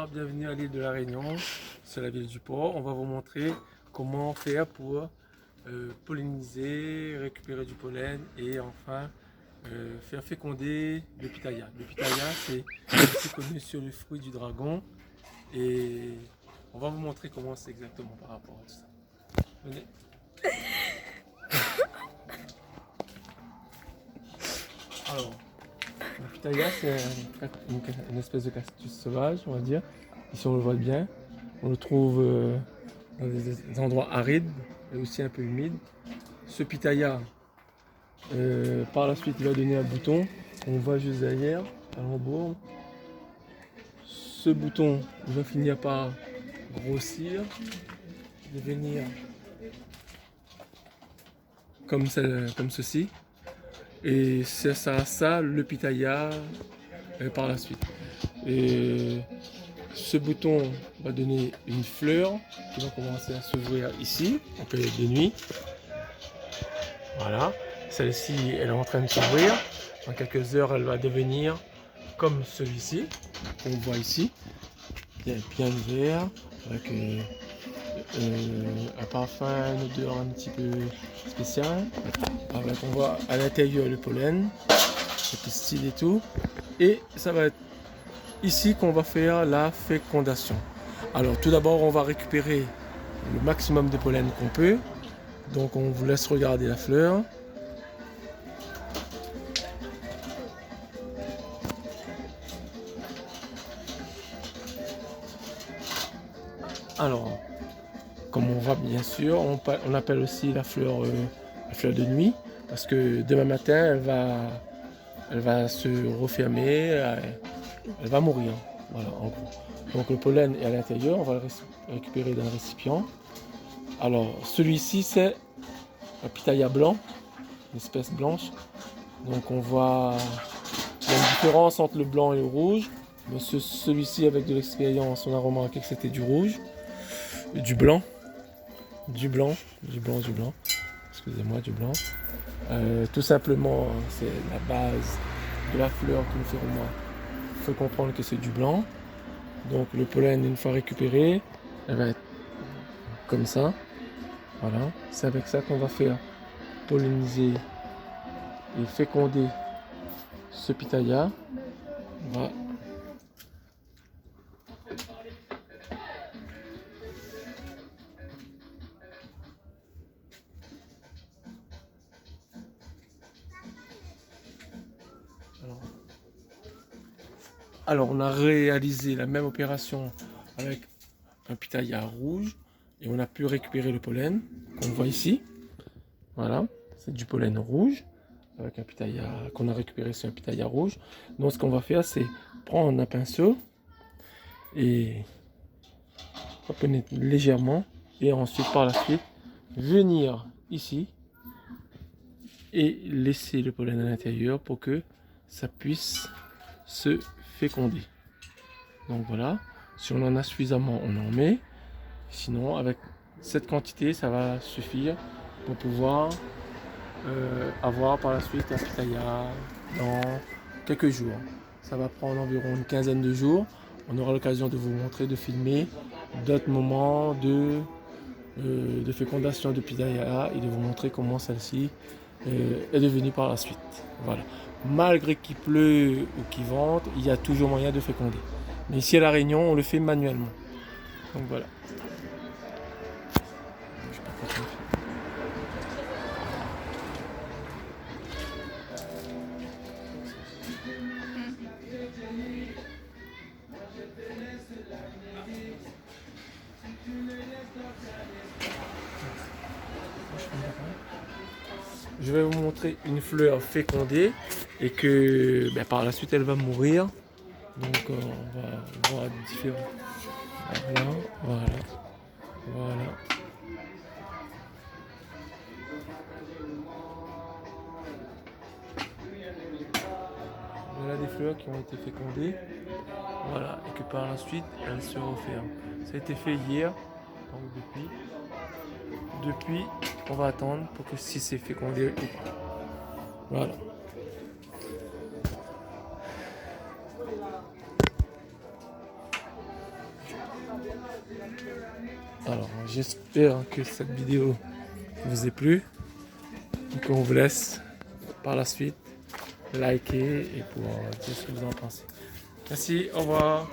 Bonsoir, bienvenue à l'île de la Réunion, sur la ville du port. On va vous montrer comment faire pour polliniser, récupérer du pollen et enfin faire féconder le pitaya. Le pitaya, c'est aussi connu sur le fruit du dragon et on va vous montrer comment c'est exactement par rapport à tout ça. Venez. Alors, le pitaya, c'est une espèce de cactus sauvage, on va dire. Ici, on le voit bien. On le trouve dans des endroits arides et aussi un peu humides. Ce pitaya, par la suite, il va donner un bouton. On voit juste derrière, à l'embourbe. Ce bouton il va finir par grossir, devenir comme ceci. Et c'est ça le pitaya par la suite. Et ce bouton va donner une fleur qui va commencer à s'ouvrir ici, en période de nuit. Voilà, celle-ci elle est en train de s'ouvrir. Dans quelques heures, elle va devenir comme celui-ci, qu'on voit ici, bien vert, avec un parfum, une odeur un petit peu spéciale. Avec, on voit à l'intérieur le pollen, le pistil et tout. Et ça va être ici qu'on va faire la fécondation. Alors tout d'abord, on va récupérer le maximum de pollen qu'on peut. Donc on vous laisse regarder la fleur. Alors, comme on voit bien sûr, on appelle aussi la fleur de nuit, parce que demain matin, elle va se refermer, elle va mourir. Voilà, en gros. Donc le pollen est à l'intérieur, on va le récupérer dans le récipient. Alors, celui-ci, c'est un pitaya blanc, une espèce blanche. Donc on voit il y a une différence entre le blanc et le rouge. Mais celui-ci, avec de l'expérience, on a remarqué que c'était du rouge, du blanc, du blanc. Excusez-moi, du blanc. Tout simplement, c'est la base de la fleur qui nous fait comprendre que c'est du blanc. Donc le pollen, une fois récupéré, elle va être comme ça. Voilà, c'est avec ça qu'on va faire polliniser et féconder ce pitaya. Voilà. Alors on a réalisé la même opération avec un pitaya rouge et on a pu récupérer le pollen qu'on voit ici. Voilà, c'est du pollen rouge avec un pitaya qu'on a récupéré sur un pitaya rouge. Donc ce qu'on va faire, c'est prendre un pinceau et taponner légèrement et ensuite par la suite venir ici et laisser le pollen à l'intérieur pour que ça puisse se féconder. Donc voilà, si on en a suffisamment, on en met. Sinon, avec cette quantité, ça va suffire pour pouvoir avoir par la suite un pitaya dans quelques jours. Ça va prendre environ une quinzaine de jours. On aura l'occasion de vous montrer, de filmer d'autres moments de fécondation de pitaya et de vous montrer comment celle-ci est devenue par la suite. Voilà. Malgré qu'il pleut ou qu'il vente, il y a toujours moyen de féconder. Mais ici à La Réunion, on le fait manuellement. Donc voilà. Je vais vous montrer une fleur fécondée et que par la suite elle va mourir. Donc on va voir différents. Voilà. Voilà des fleurs qui ont été fécondées. Voilà, et que par la suite elles se referment. Ça a été fait hier. Donc depuis, on va attendre pour que si c'est fécondé ou pas. Voilà. Alors, j'espère que cette vidéo vous ait plu. Donc, on vous laisse par la suite liker et pour dire ce que vous en pensez. Merci, au revoir.